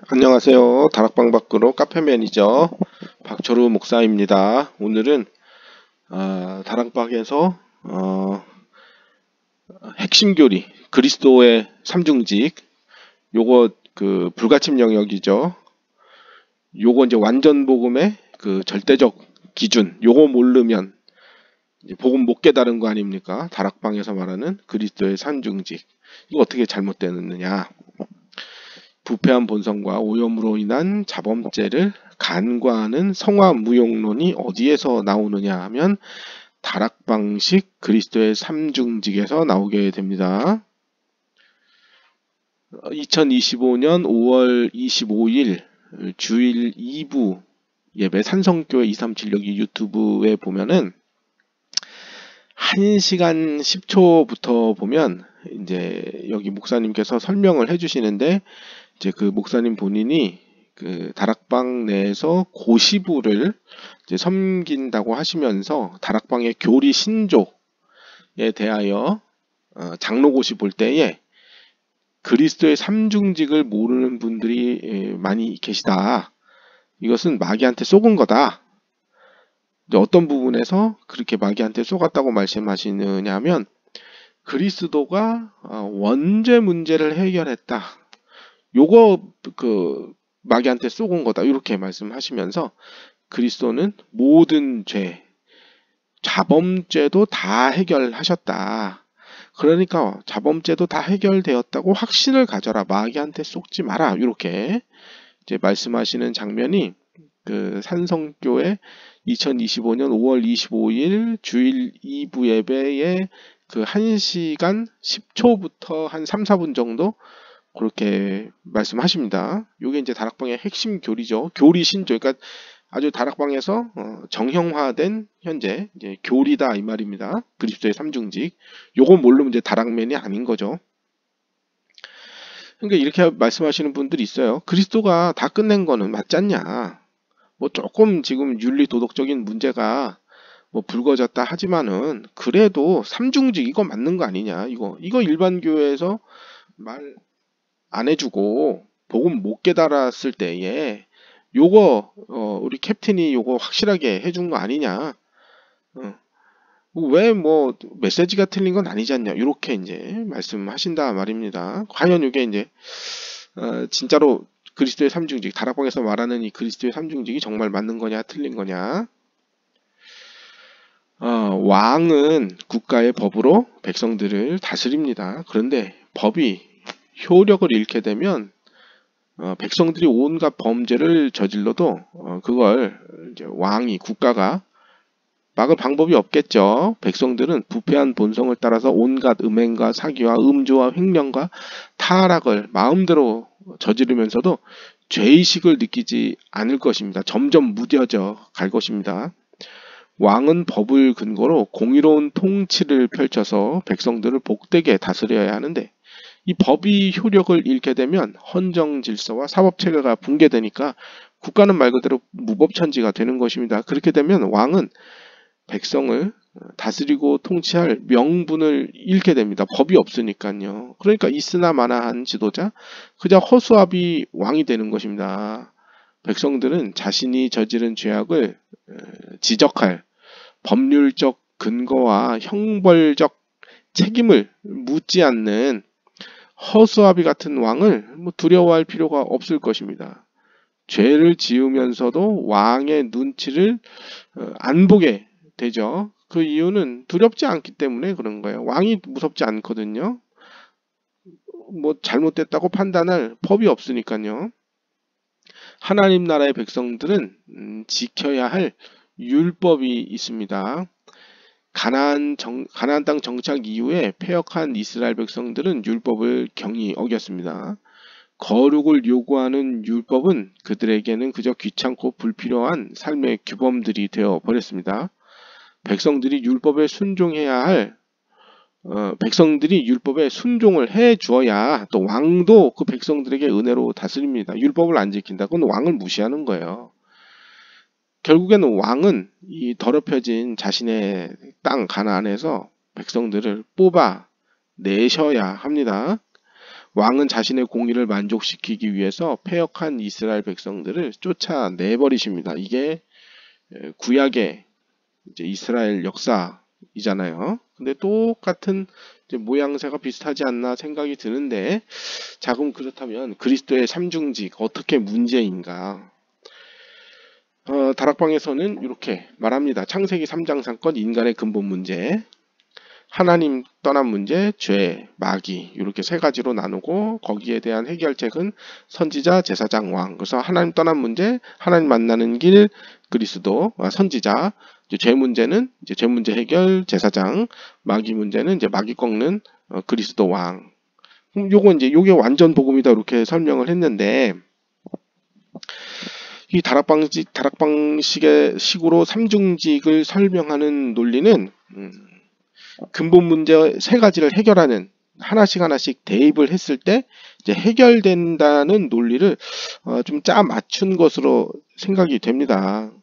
안녕하세요. 다락방 밖으로 카페 매니저 박철우 목사입니다. 오늘은 다락방에서 핵심 교리 그리스도의 삼중직 요거 그 불가침 영역이죠. 요거 이제 완전 복음의 그 절대적 기준 요거 모르면 이제 복음 못 깨달은 거 아닙니까? 다락방에서 말하는 그리스도의 삼중직 이거 어떻게 잘못되느냐? 부패한 본성과 오염으로 인한 자범죄를 간과하는 성화무용론이 어디에서 나오느냐 하면 다락방식 그리스도의 삼중직에서 나오게 됩니다. 2025년 5월 25일 주일 2부 예배 산성교회 2376 유튜브에 보면은 1시간 10초부터 보면 이제 여기 목사님께서 설명을 해주시는데 이제 그 목사님 본인이 그 다락방 내에서 고시부를 이제 섬긴다고 하시면서 다락방의 교리 신조에 대하여 장로고시 볼 때에 그리스도의 삼중직을 모르는 분들이 많이 계시다. 이것은 마귀한테 속은 거다. 어떤 부분에서 그렇게 마귀한테 속았다고 말씀하시느냐 하면 그리스도가 원죄 문제를 해결했다. 요거 그 마귀한테 쏘은 거다 이렇게 말씀하시면서 그리스도는 모든 죄, 자범죄도 다 해결하셨다. 그러니까 자범죄도 다 해결되었다고 확신을 가져라. 마귀한테 속지 마라. 이렇게 이제 말씀하시는 장면이 그 산성교회 2025년 5월 25일 주일 2부 예배의 그 1시간 10초부터 한 3, 4분 정도 그렇게 말씀하십니다. 이게 이제 다락방의 핵심 교리죠. 교리 신조. 그러니까 아주 다락방에서 정형화된 현재 이제 교리다 이 말입니다. 그리스도의 삼중직. 요거 모르면 이제 다락맨이 아닌 거죠. 그러니까 이렇게 말씀하시는 분들이 있어요. 그리스도가 다 끝낸 거는 맞지 않냐. 뭐 조금 지금 윤리 도덕적인 문제가 뭐 불거졌다 하지만은 그래도 삼중직 이거 맞는 거 아니냐. 이거 일반 교회에서 말 안 해주고 복음 못 깨달았을 때에 요거 우리 캡틴이 요거 확실하게 해준 거 아니냐. 왜 뭐 메시지가 틀린 건 아니지 않냐. 이렇게 이제 말씀하신다 말입니다. 과연 이게 이제 진짜로 그리스도의 삼중직 다락방에서 말하는 이 그리스도의 삼중직이 정말 맞는 거냐 틀린 거냐. 왕은 국가의 법으로 백성들을 다스립니다. 그런데 법이 효력을 잃게 되면 백성들이 온갖 범죄를 저질러도 그걸 이제 왕이 국가가 막을 방법이 없겠죠. 백성들은 부패한 본성을 따라서 온갖 음행과 사기와 음주와 횡령과 타락을 마음대로 저지르면서도 죄의식을 느끼지 않을 것입니다. 점점 무뎌져 갈 것입니다. 왕은 법을 근거로 공의로운 통치를 펼쳐서 백성들을 복되게 다스려야 하는데 이 법이 효력을 잃게 되면 헌정 질서와 사법 체계가 붕괴되니까 국가는 말 그대로 무법천지가 되는 것입니다. 그렇게 되면 왕은 백성을 다스리고 통치할 명분을 잃게 됩니다. 법이 없으니까요. 그러니까 있으나 마나한 지도자, 그저 허수아비 왕이 되는 것입니다. 백성들은 자신이 저지른 죄악을 지적할 법률적 근거와 형벌적 책임을 묻지 않는 허수아비 같은 왕을 두려워할 필요가 없을 것입니다. 죄를 지으면서도 왕의 눈치를 안 보게 되죠. 그 이유는 두렵지 않기 때문에 그런 거예요. 왕이 무섭지 않거든요. 뭐 잘못됐다고 판단할 법이 없으니까요. 하나님 나라의 백성들은 지켜야 할 율법이 있습니다. 가나안 땅 정착 이후에 패역한 이스라엘 백성들은 율법을 경히 어겼습니다. 거룩을 요구하는 율법은 그들에게는 그저 귀찮고 불필요한 삶의 규범들이 되어 버렸습니다. 백성들이 율법에 순종해야 할 백성들이 율법에 순종을 해 주어야 또 왕도 그 백성들에게 은혜로 다스립니다. 율법을 안 지킨다. 그건 왕을 무시하는 거예요. 결국에는 왕은 이 더럽혀진 자신의 땅 가나안에서 백성들을 뽑아 내셔야 합니다. 왕은 자신의 공의를 만족시키기 위해서 패역한 이스라엘 백성들을 쫓아내버리십니다. 이게 구약의 이제 이스라엘 역사이잖아요. 근데 똑같은 이제 모양새가 비슷하지 않나 생각이 드는데, 자, 그럼 그렇다면 그리스도의 삼중직 어떻게 문제인가? 다락방에서는 이렇게 말합니다. 창세기 3장 사건, 인간의 근본 문제, 하나님 떠난 문제, 죄, 마귀, 이렇게 세 가지로 나누고, 거기에 대한 해결책은 선지자, 제사장, 왕. 그래서 하나님 떠난 문제, 하나님 만나는 길, 그리스도, 선지자. 이제 죄 문제는 이제 죄 문제 해결, 제사장. 마귀 문제는 이제 마귀 꺾는 그리스도 왕. 그럼 요게 완전 복음이다, 이렇게 설명을 했는데, 이 다락방식의 식으로 삼중직을 설명하는 논리는 근본 문제 세 가지를 해결하는, 하나씩 대입을 했을 때 이제 해결된다는 논리를 좀 짜 맞춘 것으로 생각이 됩니다.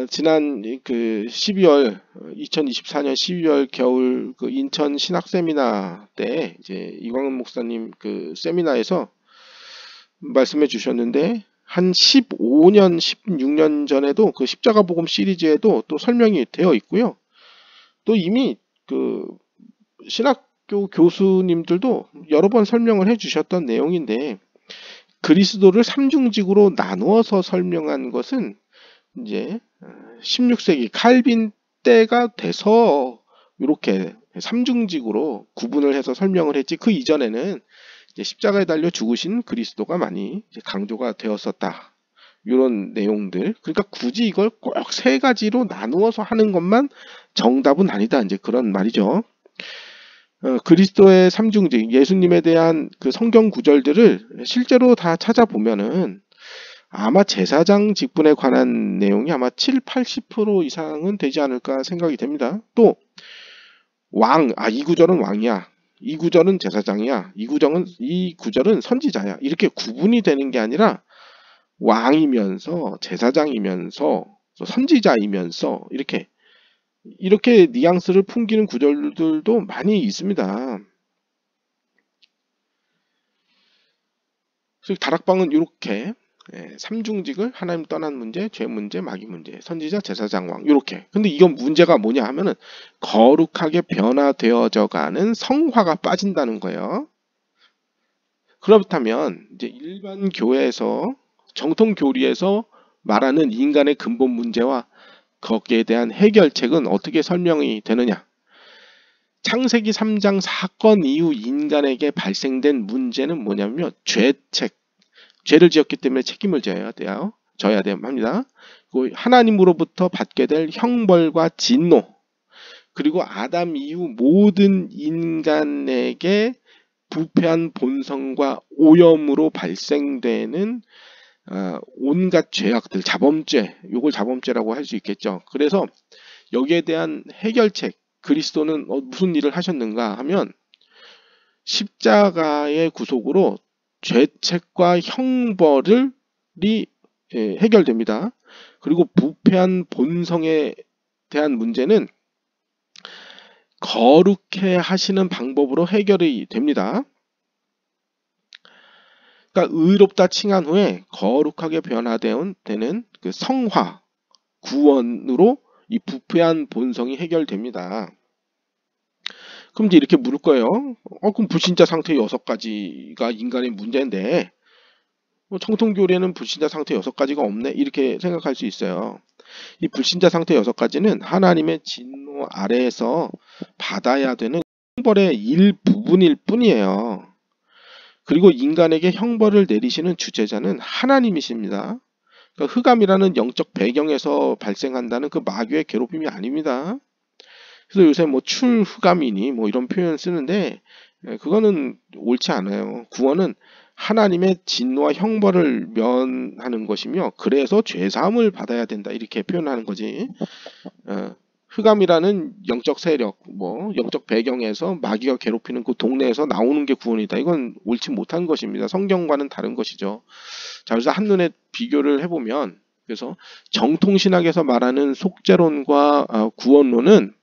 지난 그 2024년 12월 겨울 그 인천 신학 세미나 때 이제 이광은 목사님 그 세미나에서 말씀해 주셨는데, 한 15년, 16년 전에도 그 십자가 복음 시리즈에도 또 설명이 되어 있고요. 또 이미 그 신학교 교수님들도 여러 번 설명을 해 주셨던 내용인데, 그리스도를 삼중직으로 나누어서 설명한 것은 이제 16세기 칼빈 때가 돼서 이렇게 삼중직으로 구분을 해서 설명을 했지, 그 이전에는 이제 십자가에 달려 죽으신 그리스도가 많이 이제 강조가 되었었다. 이런 내용들. 그러니까 굳이 이걸 꼭 세 가지로 나누어서 하는 것만 정답은 아니다, 이제 그런 말이죠. 그리스도의 삼중직, 예수님에 대한 그 성경 구절들을 실제로 다 찾아보면은 아마 제사장 직분에 관한 내용이 아마 7, 80% 이상은 되지 않을까 생각이 됩니다. 또 왕, 이 구절은 왕이야, 이 구절은 제사장이야, 이 구절은 선지자야, 이렇게 구분이 되는 게 아니라 왕이면서 제사장이면서 선지자이면서 이렇게 뉘앙스를 풍기는 구절들도 많이 있습니다. 그래서 다락방은 이렇게 삼중직을 하나님 떠난 문제, 죄 문제, 마귀 문제, 선지자, 제사장, 왕, 이렇게. 근데 이건 문제가 뭐냐 하면은 거룩하게 변화되어져 가는 성화가 빠진다는 거예요. 그렇다면 이제 일반 교회에서, 정통 교리에서 말하는 인간의 근본 문제와 거기에 대한 해결책은 어떻게 설명이 되느냐? 창세기 3장 사건 이후 인간에게 발생된 문제는 뭐냐면 죄책, 죄를 지었기 때문에 책임을 져야 합니다. 그리고 하나님으로부터 받게 될 형벌과 진노, 그리고 아담 이후 모든 인간에게 부패한 본성과 오염으로 발생되는 온갖 죄악들, 자범죄, 요걸 자범죄라고 할 수 있겠죠. 그래서 여기에 대한 해결책, 그리스도는 무슨 일을 하셨는가 하면 십자가의 구속으로 죄책과 형벌이 해결됩니다. 그리고 부패한 본성에 대한 문제는 거룩해 하시는 방법으로 해결이 됩니다. 그러니까 의롭다 칭한 후에 거룩하게 변화되는 그 성화, 구원으로 이 부패한 본성이 해결됩니다. 그럼 이제 이렇게 물을 거예요. 그럼 불신자 상태 6가지가 인간의 문제인데 정통교리에는 불신자 상태 6가지가 없네, 이렇게 생각할 수 있어요. 이 불신자 상태 6가지는 하나님의 진노 아래에서 받아야 되는 형벌의 일부분일 뿐이에요. 그리고 인간에게 형벌을 내리시는 주체자는 하나님이십니다. 그러니까 흑암이라는 영적 배경에서 발생한다는 그 마귀의 괴롭힘이 아닙니다. 그래서 요새 뭐 출흑암이니 뭐 이런 표현 쓰는데 그거는 옳지 않아요. 구원은 하나님의 진노와 형벌을 면하는 것이며, 그래서 죄사함을 받아야 된다, 이렇게 표현하는 거지. 흑암이라는 영적 세력, 영적 배경에서 마귀가 괴롭히는 그 동네에서 나오는 게 구원이다, 이건 옳지 못한 것입니다. 성경과는 다른 것이죠. 자, 그래서 한눈에 비교를 해보면, 그래서 정통신학에서 말하는 속죄론과 구원론은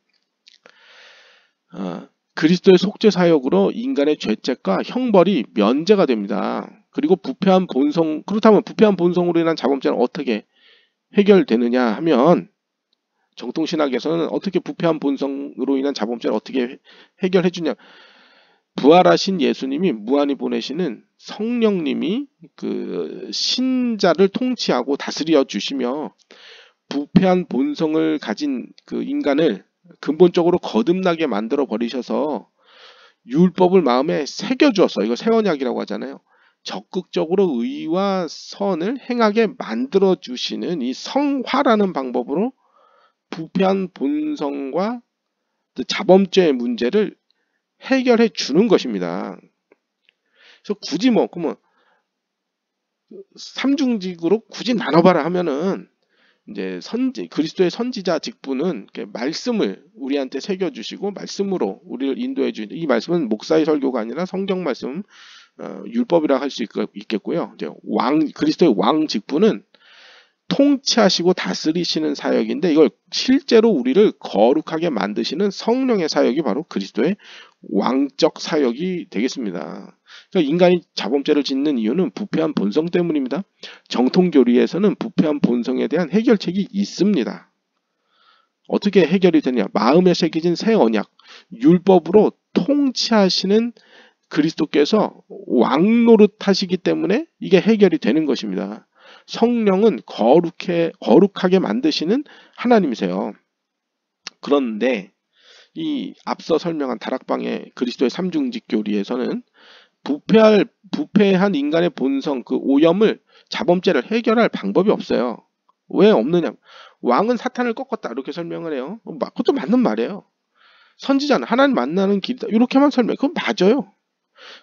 그리스도의 속죄 사역으로 인간의 죄책과 형벌이 면제가 됩니다. 그리고 부패한 본성, 그렇다면 부패한 본성으로 인한 자범죄는 어떻게 해결되느냐 하면, 정통신학에서는 어떻게 부패한 본성으로 인한 자범죄를 어떻게 해결해 주냐. 부활하신 예수님이 무한히 보내시는 성령님이 그 신자를 통치하고 다스려 주시며, 부패한 본성을 가진 그 인간을 근본적으로 거듭나게 만들어 버리셔서 율법을 마음에 새겨 주었어요. 이거 새 언약이라고 하잖아요. 적극적으로 의와 선을 행하게 만들어 주시는 이 성화라는 방법으로 부패한 본성과 자범죄의 문제를 해결해 주는 것입니다. 그래서 굳이 그러면 삼중직으로 굳이 나눠봐라 하면은, 이제 그리스도의 선지자 직분은 말씀을 우리한테 새겨주시고 말씀으로 우리를 인도해 주는, 이 말씀은 목사의 설교가 아니라 성경 말씀, 율법이라 할 수 있겠고요. 이제 그리스도의 왕 직분은 통치하시고 다스리시는 사역인데, 이걸 실제로 우리를 거룩하게 만드시는 성령의 사역이 바로 그리스도의 왕적 사역이 되겠습니다. 그러니까 인간이 자범죄를 짓는 이유는 부패한 본성 때문입니다. 정통교리에서는 부패한 본성에 대한 해결책이 있습니다. 어떻게 해결이 되냐? 마음에 새겨진 새 언약, 율법으로 통치하시는 그리스도께서 왕노릇 하시기 때문에 이게 해결이 되는 것입니다. 성령은 거룩하게 만드시는 하나님이세요. 그런데 이 앞서 설명한 다락방의 그리스도의 삼중직 교리에서는 부패한 인간의 본성, 그 오염을, 자범죄를 해결할 방법이 없어요. 왜 없느냐? 왕은 사탄을 꺾었다, 이렇게 설명을 해요. 그것도 맞는 말이에요. 선지자는 하나님 만나는 길이다, 이렇게만 설명해. 그건 맞아요.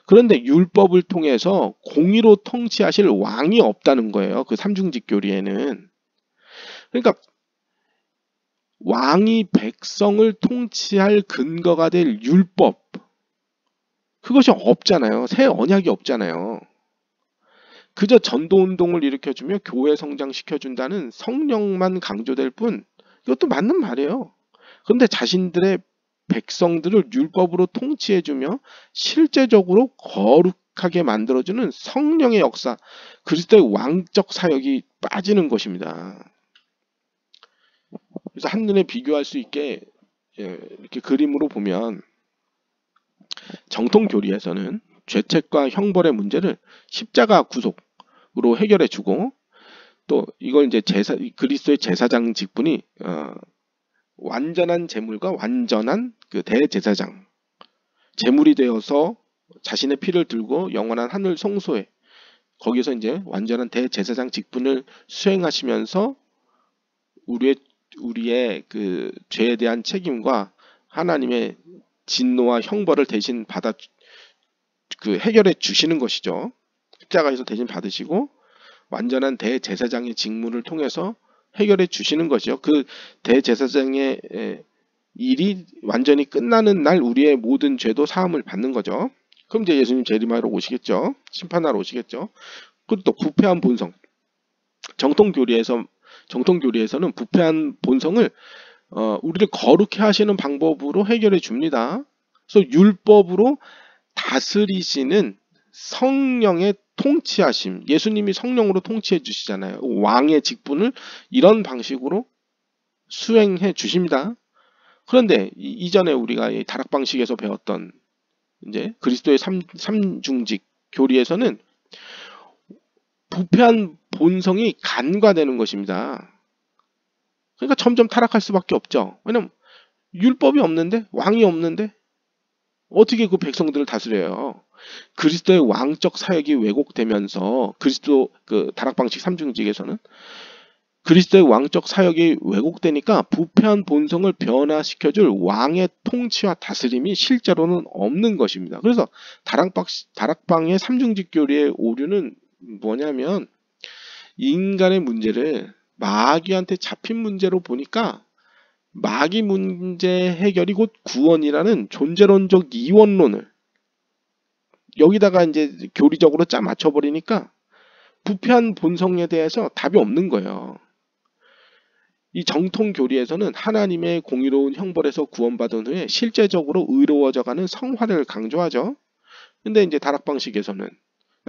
그런데 율법을 통해서 공의로 통치하실 왕이 없다는 거예요. 그 삼중직 교리에는. 그러니까 왕이 백성을 통치할 근거가 될 율법, 그것이 없잖아요. 새 언약이 없잖아요. 그저 전도운동을 일으켜주며 교회 성장시켜준다는 성령만 강조될 뿐, 이것도 맞는 말이에요. 그런데 자신들의 백성들을 율법으로 통치해주며 실제적으로 거룩하게 만들어주는 성령의 역사, 그리스도의 왕적 사역이 빠지는 것입니다. 그래서 한눈에 비교할 수 있게 이렇게 그림으로 보면, 정통교리에서는 죄책과 형벌의 문제를 십자가 구속으로 해결해주고, 또 이걸 이제 그리스도의 제사장 직분이 완전한 제물과 완전한 그 대제사장, 제물이 되어서 자신의 피를 들고 영원한 하늘 성소에, 거기서 이제 완전한 대제사장 직분을 수행하시면서 우리의 그 죄에 대한 책임과 하나님의 진노와 형벌을 대신 받아 해결해 주시는 것이죠. 십자가에서 대신 받으시고 완전한 대제사장의 직무를 통해서 해결해 주시는 것이죠. 그 대제사장의 일이 완전히 끝나는 날 우리의 모든 죄도 사함을 받는 거죠. 그럼 이제 예수님 재림하러 오시겠죠. 심판하러 오시겠죠. 그리고 또 부패한 본성. 정통교리에서는 부패한 본성을 우리를 거룩해 하시는 방법으로 해결해 줍니다. 그래서 율법으로 다스리시는 성령의 통치하심, 예수님이 성령으로 통치해 주시잖아요. 왕의 직분을 이런 방식으로 수행해 주십니다. 그런데 이전에 우리가 이 다락방식에서 배웠던 이제 그리스도의 삼중직 교리에서는 부패한 본성이 간과되는 것입니다. 그러니까 점점 타락할 수밖에 없죠. 왜냐면 율법이 없는데, 왕이 없는데 어떻게 그 백성들을 다스려요? 그리스도의 왕적 사역이 왜곡되면서, 그리스도 그 다락방식 삼중직에서는 그리스도의 왕적 사역이 왜곡되니까 부패한 본성을 변화시켜줄 왕의 통치와 다스림이 실제로는 없는 것입니다. 그래서 다락방의 삼중직 교리의 오류는 뭐냐면, 인간의 문제를 마귀한테 잡힌 문제로 보니까 마귀 문제 해결이 곧 구원이라는 존재론적 이원론을 여기다가 이제 교리적으로 짜 맞춰버리니까 부패한 본성에 대해서 답이 없는 거예요. 이 정통 교리에서는 하나님의 공의로운 형벌에서 구원받은 후에 실제적으로 의로워져가는 성화를 강조하죠. 근데 이제 다락방식에서는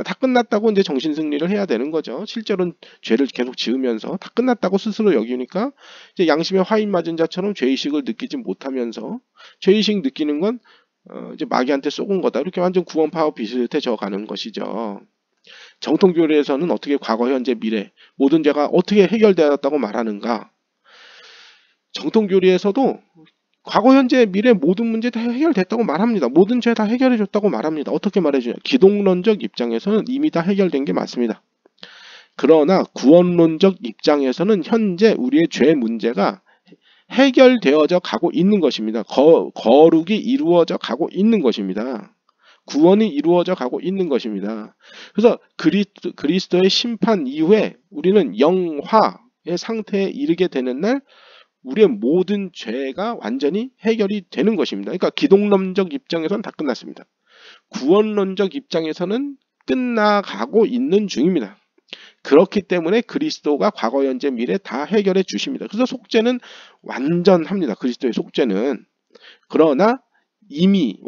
다 끝났다고 이제 정신 승리를 해야 되는 거죠. 실제로는 죄를 계속 지으면서 다 끝났다고 스스로 여기니까 이제 양심에 화인 맞은 자처럼 죄의식을 느끼지 못하면서 죄의식 느끼는 건 이제 마귀한테 쏘은 거다. 이렇게 완전 구원파와 비슷해져 가는 것이죠. 정통교리에서는 어떻게 과거, 현재, 미래 모든 죄가 어떻게 해결되었다고 말하는가? 정통교리에서도 과거, 현재, 미래 모든 문제 다 해결됐다고 말합니다. 모든 죄 다 해결해줬다고 말합니다. 어떻게 말해주냐? 기독론적 입장에서는 이미 다 해결된 게 맞습니다. 그러나 구원론적 입장에서는 현재 우리의 죄 문제가 해결되어져 가고 있는 것입니다. 거룩이 이루어져 가고 있는 것입니다. 구원이 이루어져 가고 있는 것입니다. 그래서 그리스도의 심판 이후에 우리는 영화의 상태에 이르게 되는 날 우리의 모든 죄가 완전히 해결이 되는 것입니다. 그러니까 기독론적 입장에서는 다 끝났습니다. 구원론적 입장에서는 끝나가고 있는 중입니다. 그렇기 때문에 그리스도가 과거, 현재, 미래 다 해결해 주십니다. 그래서 속죄는 완전합니다. 그리스도의 속죄는. 그러나 이미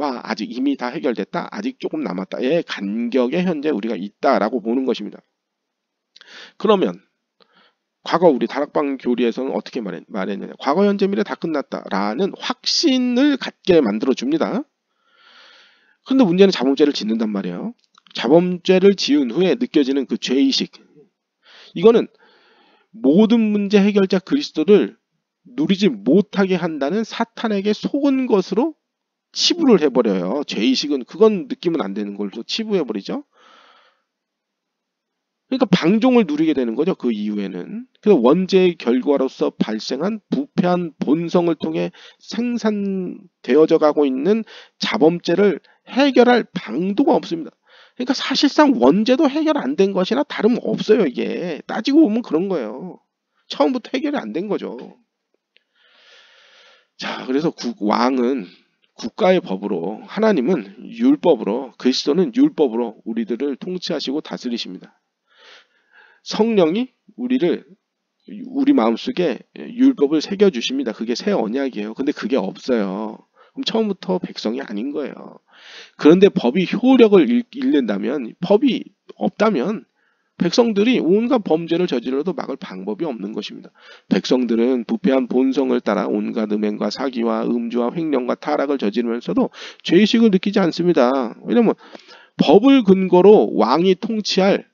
다 해결됐다. 아직 조금 남았다의 간격에 현재 우리가 있다라고 보는 것입니다. 그러면 과거 우리 다락방 교리에서는 어떻게 말했느냐. 과거, 현재, 미래 다 끝났다라는 확신을 갖게 만들어줍니다. 그런데 문제는 자범죄를 짓는단 말이에요. 자범죄를 지은 후에 느껴지는 그 죄의식. 이거는 모든 문제 해결자 그리스도를 누리지 못하게 한다는 사탄에게 속은 것으로 치부를 해버려요. 죄의식은 그건 느끼면 안 되는 걸로 치부해버리죠. 그러니까 방종을 누리게 되는 거죠. 그 이후에는. 그래서 원죄의 결과로서 발생한 부패한 본성을 통해 생산되어져 가고 있는 자범죄를 해결할 방도가 없습니다. 그러니까 사실상 원죄도 해결 안 된 것이나 다름없어요. 이게 따지고 보면 그런 거예요. 처음부터 해결이 안 된 거죠. 자, 그래서 왕은 국가의 법으로, 하나님은 율법으로, 그리스도는 율법으로 우리들을 통치하시고 다스리십니다. 성령이 우리 마음속에 율법을 새겨주십니다. 그게 새 언약이에요. 근데 그게 없어요. 그럼 처음부터 백성이 아닌 거예요. 그런데 법이 효력을 잃는다면, 법이 없다면 백성들이 온갖 범죄를 저질러도 막을 방법이 없는 것입니다. 백성들은 부패한 본성을 따라 온갖 음행과 사기와 음주와 횡령과 타락을 저지르면서도 죄의식을 느끼지 않습니다. 왜냐하면 법을 근거로 왕이 통치할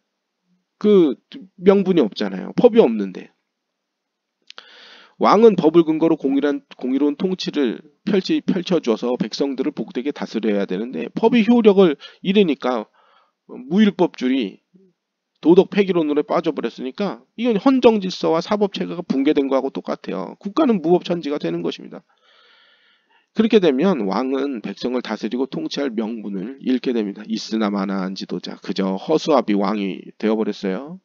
그 명분이 없잖아요. 법이 없는데. 왕은 법을 근거로 공의로운 통치를 펼쳐줘서 백성들을 복되게 다스려야 되는데 법이 효력을 잃으니까 무율법주의 도덕 폐기론으로 빠져버렸으니까 이건 헌정질서와 사법체계가 붕괴된 거하고 똑같아요. 국가는 무법천지가 되는 것입니다. 그렇게 되면 왕은 백성을 다스리고 통치할 명분을 잃게 됩니다. 있으나 마나한 지도자, 그저 허수아비 왕이 되어버렸어요.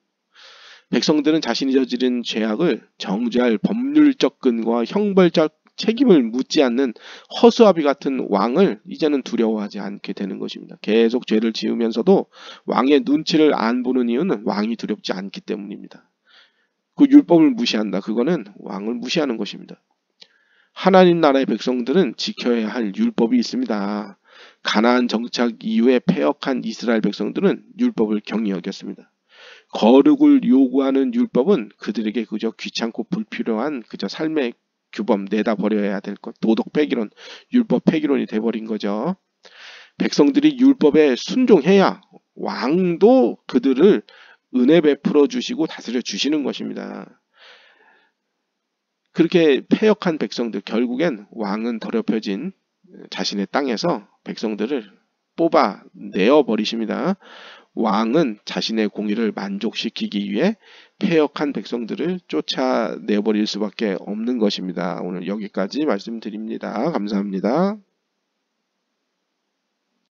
백성들은 자신이 저지른 죄악을 정죄할 법률적 근거와 형벌적 책임을 묻지 않는 허수아비 같은 왕을 이제는 두려워하지 않게 되는 것입니다. 계속 죄를 지으면서도 왕의 눈치를 안 보는 이유는 왕이 두렵지 않기 때문입니다. 그 율법을 무시한다. 그거는 왕을 무시하는 것입니다. 하나님 나라의 백성들은 지켜야 할 율법이 있습니다. 가나안 정착 이후에 패역한 이스라엘 백성들은 율법을 경히 여겼습니다. 거룩을 요구하는 율법은 그들에게 그저 귀찮고 불필요한 그저 삶의 규범 내다 버려야 될 것, 도덕 폐기론, 율법 폐기론이 돼버린 거죠. 백성들이 율법에 순종해야 왕도 그들을 은혜 베풀어 주시고 다스려 주시는 것입니다. 그렇게 패역한 백성들, 결국엔 왕은 더럽혀진 자신의 땅에서 백성들을 뽑아 내어 버리십니다. 왕은 자신의 공의를 만족시키기 위해 패역한 백성들을 쫓아내버릴 수밖에 없는 것입니다. 오늘 여기까지 말씀드립니다. 감사합니다.